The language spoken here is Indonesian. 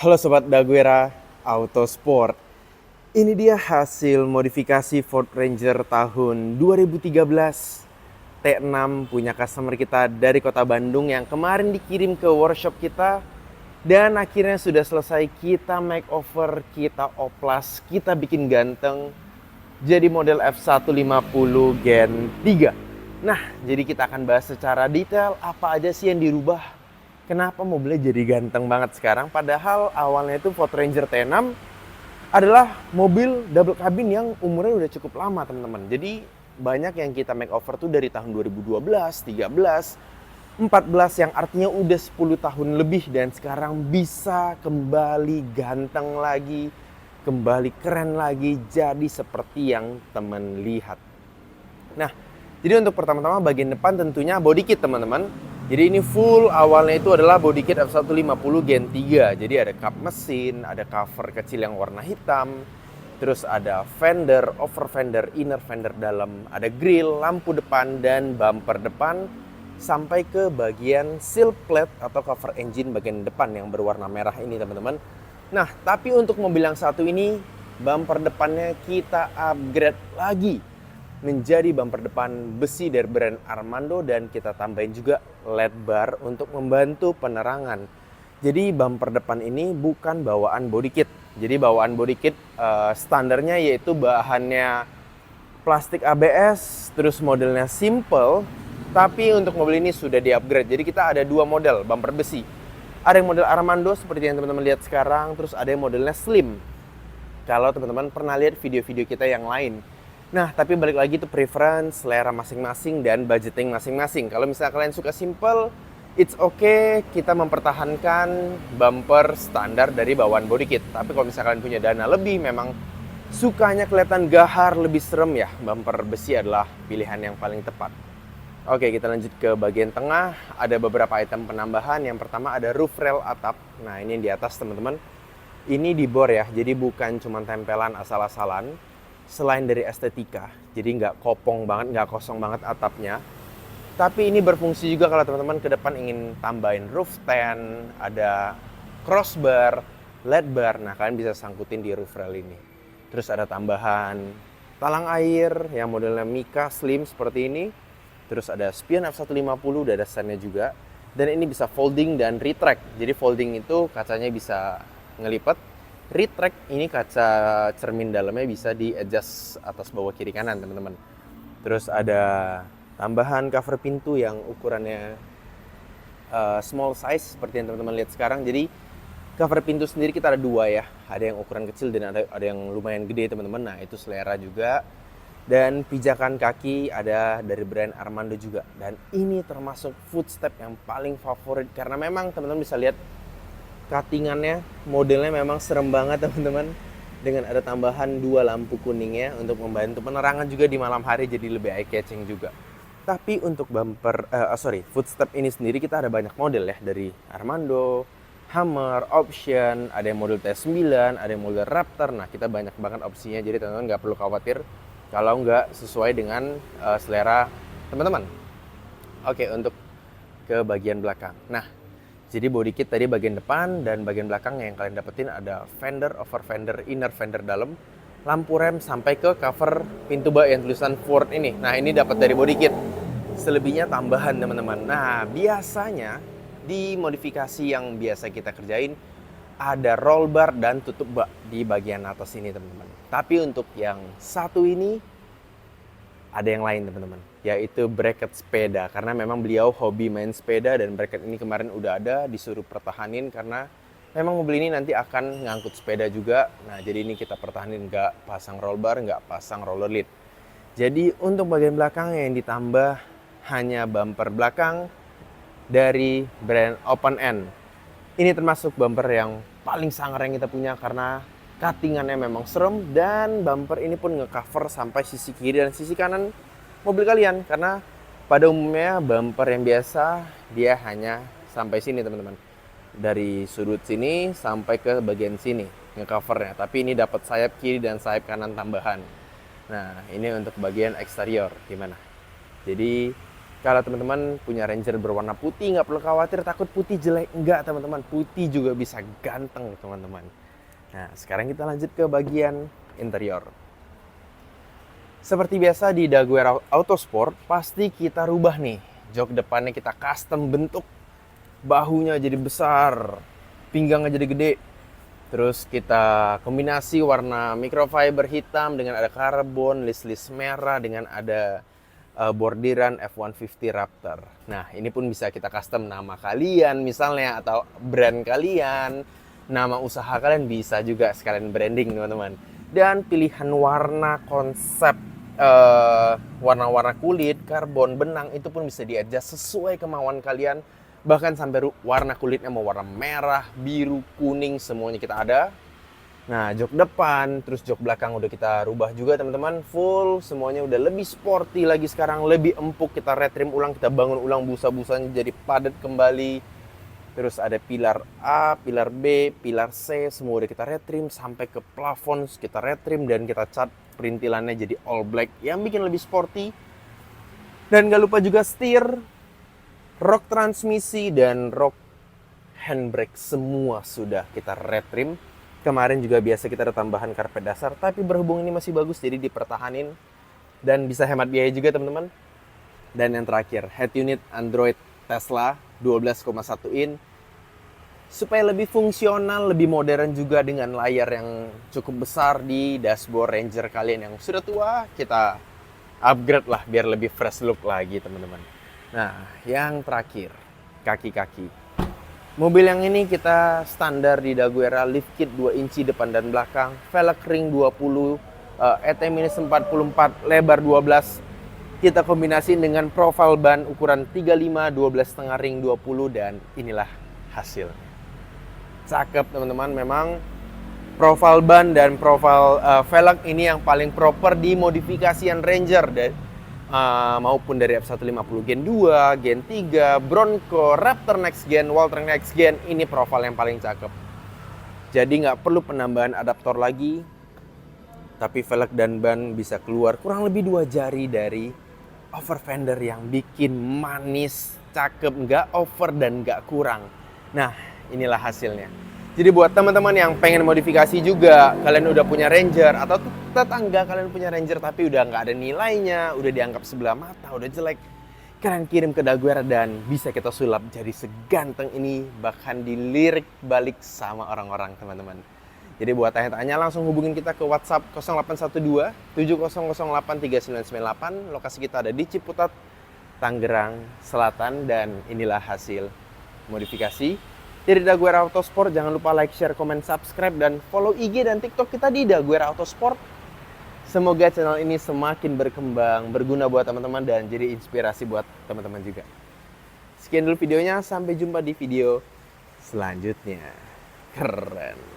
Halo Sobat Daguera Autosport. Ini dia hasil modifikasi Ford Ranger tahun 2013 T6 punya customer kita dari kota Bandung yang kemarin dikirim ke workshop kita dan akhirnya sudah selesai kita makeover, kita oplas, kita bikin ganteng jadi model F150 Gen 3. Nah, jadi kita akan bahas secara detail apa aja sih yang dirubah. Kenapa mobilnya jadi ganteng banget sekarang? Padahal awalnya itu Ford Ranger T6 adalah mobil double cabin yang umurnya udah cukup lama teman-teman. Jadi banyak yang kita makeover tuh dari tahun 2012, 13, 14 yang artinya udah 10 tahun lebih dan sekarang bisa kembali ganteng lagi, kembali keren lagi, jadi seperti yang teman lihat. Nah, jadi untuk pertama-tama bagian depan tentunya body kit teman-teman. Jadi ini full awalnya itu adalah body kit F150 Gen 3. Jadi ada kap mesin, ada cover kecil yang warna hitam, terus ada fender, over fender, inner fender dalam, ada grill, lampu depan dan bumper depan sampai ke bagian seal plate atau cover engine bagian depan yang berwarna merah ini teman-teman. Nah, tapi untuk mobil yang satu ini bumper depannya kita upgrade lagi menjadi bumper depan besi dari brand Armando dan kita tambahin juga LED bar untuk membantu penerangan. Jadi bumper depan ini bukan bawaan body kit. Jadi bawaan body kit standarnya yaitu bahannya plastik ABS, terus modelnya simple, tapi untuk mobil ini sudah di-upgrade. Jadi kita ada dua model bumper besi. Ada yang model Armando seperti yang teman-teman lihat sekarang, terus ada yang modelnya slim. Kalau teman-teman pernah lihat video-video kita yang lain. Nah, tapi balik lagi itu preference, selera masing-masing, dan budgeting masing-masing. Kalau misalnya kalian suka simple, it's okay, kita mempertahankan bumper standar dari bawaan body kit. Tapi kalau misalnya kalian punya dana lebih, memang sukanya kelihatan gahar, lebih serem ya, bumper besi adalah pilihan yang paling tepat. Oke, kita lanjut ke bagian tengah. Ada beberapa item penambahan. Yang pertama ada roof rail atap. Nah, ini yang di atas teman-teman. Ini dibor ya, jadi bukan cuma tempelan asal-asalan. Selain dari estetika, jadi nggak kopong banget, nggak kosong banget atapnya. Tapi ini berfungsi juga kalau teman-teman ke depan ingin tambahin roof tent, ada crossbar, LED bar. Nah, kalian bisa sangkutin di roof rail ini. Terus ada tambahan talang air yang modelnya Mika Slim seperti ini. Terus ada spion F150, udah ada stand-nya juga. Dan ini bisa folding dan retract. Jadi folding itu kacanya bisa ngelipet. Retract ini kaca cermin dalamnya bisa di adjust atas bawah kiri kanan teman-teman. Terus ada tambahan cover pintu yang ukurannya small size seperti yang teman-teman lihat sekarang. Jadi cover pintu sendiri kita ada dua ya. Ada yang ukuran kecil dan ada yang lumayan gede teman-teman. Nah, itu selera juga. Dan pijakan kaki ada dari brand Armando juga. Dan ini termasuk footstep yang paling favorit karena memang teman-teman bisa lihat cuttingannya, modelnya memang serem banget teman-teman. Dengan ada tambahan dua lampu kuningnya untuk membantu penerangan juga di malam hari jadi lebih eye catching juga. Tapi untuk footstep ini sendiri kita ada banyak model ya, dari Armando, Hammer, Option, ada yang model T9, ada yang model Raptor. Nah, kita banyak banget opsinya, jadi teman-teman nggak perlu khawatir kalau nggak sesuai dengan selera teman-teman. Oke, untuk ke bagian belakang. Nah, jadi body kit tadi bagian depan dan bagian belakang yang kalian dapetin ada fender, over fender, inner fender dalam, lampu rem sampai ke cover pintu bak yang tulisan Ford ini. Nah, ini dapat dari body kit. Selebihnya tambahan teman-teman. Nah, biasanya di modifikasi yang biasa kita kerjain ada roll bar dan tutup bak di bagian atas ini teman-teman. Tapi untuk yang satu ini ada yang lain teman-teman, yaitu bracket sepeda. Karena memang beliau hobi main sepeda dan bracket ini kemarin udah ada, disuruh pertahanin karena memang mobil ini nanti akan ngangkut sepeda juga. Nah, jadi ini kita pertahanin, nggak pasang roll bar, nggak pasang roller lid. Jadi untuk bagian belakang yang ditambah hanya bumper belakang dari brand Open End. Ini termasuk bumper yang paling sangar yang kita punya karena cuttingannya memang serem dan bumper ini pun ngecover sampai sisi kiri dan sisi kanan mobil kalian. Karena pada umumnya bumper yang biasa dia hanya sampai sini teman-teman, dari sudut sini sampai ke bagian sini ngecovernya. Tapi ini dapat sayap kiri dan sayap kanan tambahan. Nah, ini untuk bagian eksterior gimana. Jadi Kalau teman-teman punya Ranger berwarna putih, nggak perlu khawatir takut putih jelek. Enggak teman-teman, putih juga bisa ganteng teman-teman. Nah, sekarang kita lanjut ke bagian interior. Seperti biasa di Daguerre Autosport, pasti kita rubah nih. Jok depannya kita custom bentuk. Bahunya jadi besar, pinggangnya jadi gede. Terus kita kombinasi warna microfiber hitam dengan ada karbon, list-list merah dengan ada bordiran F-150 Raptor. Nah, ini pun bisa kita custom nama kalian misalnya, atau brand kalian, nama usaha kalian, bisa juga sekalian branding teman-teman. Dan pilihan warna, konsep warna-warna kulit, karbon, benang, itu pun bisa di-adjust sesuai kemauan kalian. Bahkan sampai warna kulitnya mau warna merah, biru, kuning, semuanya kita ada. Nah, jok depan, terus jok belakang udah kita rubah juga teman-teman. Full, semuanya udah lebih sporty lagi sekarang, lebih empuk. Kita retrim ulang, kita bangun ulang busa-busanya jadi padat kembali. Terus ada pilar A, pilar B, pilar C, semua udah kita retrim. Sampai ke plafon kita retrim dan kita cat perintilannya jadi all black yang bikin lebih sporty. Dan gak lupa juga setir, rock transmisi, dan rock handbrake semua sudah kita retrim. Kemarin juga biasa kita ada tambahan karpet dasar, tapi berhubung ini masih bagus jadi dipertahanin dan bisa hemat biaya juga teman-teman. Dan yang terakhir, head unit Android Tesla 12,1 in supaya lebih fungsional, lebih modern juga dengan layar yang cukup besar di dashboard Ranger kalian yang sudah tua. Kita upgrade lah biar lebih fresh look lagi teman-teman. Nah, yang terakhir, kaki-kaki. Mobil yang ini kita standar di Daguerre, lift kit 2 inci depan dan belakang, velg ring 20, ET-minus 44, lebar 12. Kita kombinasiin dengan profil ban ukuran 35, 12,5 ring 20, dan inilah hasil. Cakep teman-teman, memang profil ban dan profil velg ini yang paling proper di modifikasian Ranger. Maupun dari F150 Gen 2, Gen 3, Bronco, Raptor Next Gen, Walter Next Gen, ini profil yang paling cakep. Jadi nggak perlu penambahan adaptor lagi, tapi velg dan ban bisa keluar kurang lebih 2 jari dari over fender yang bikin manis, cakep, nggak over dan nggak kurang. Nah, inilah hasilnya. Jadi buat teman-teman yang pengen modifikasi juga, kalian udah punya Ranger, atau tetangga kalian punya Ranger tapi udah nggak ada nilainya, udah dianggap sebelah mata, udah jelek, kalian kirim ke Daguerre dan bisa kita sulap jadi seganteng ini, bahkan dilirik balik sama orang-orang teman-teman. Jadi buat tanya-tanya langsung hubungin kita ke WhatsApp 0812 7008 3998. Lokasi kita ada di Ciputat, Tangerang Selatan, dan inilah hasil modifikasi dari Daguerre Autosport. Jangan lupa like, share, komen, subscribe, dan follow IG dan TikTok kita di Daguerre Autosport. Semoga channel ini semakin berkembang, berguna buat teman-teman, dan jadi inspirasi buat teman-teman juga. Sekian dulu videonya, sampai jumpa di video selanjutnya. Keren.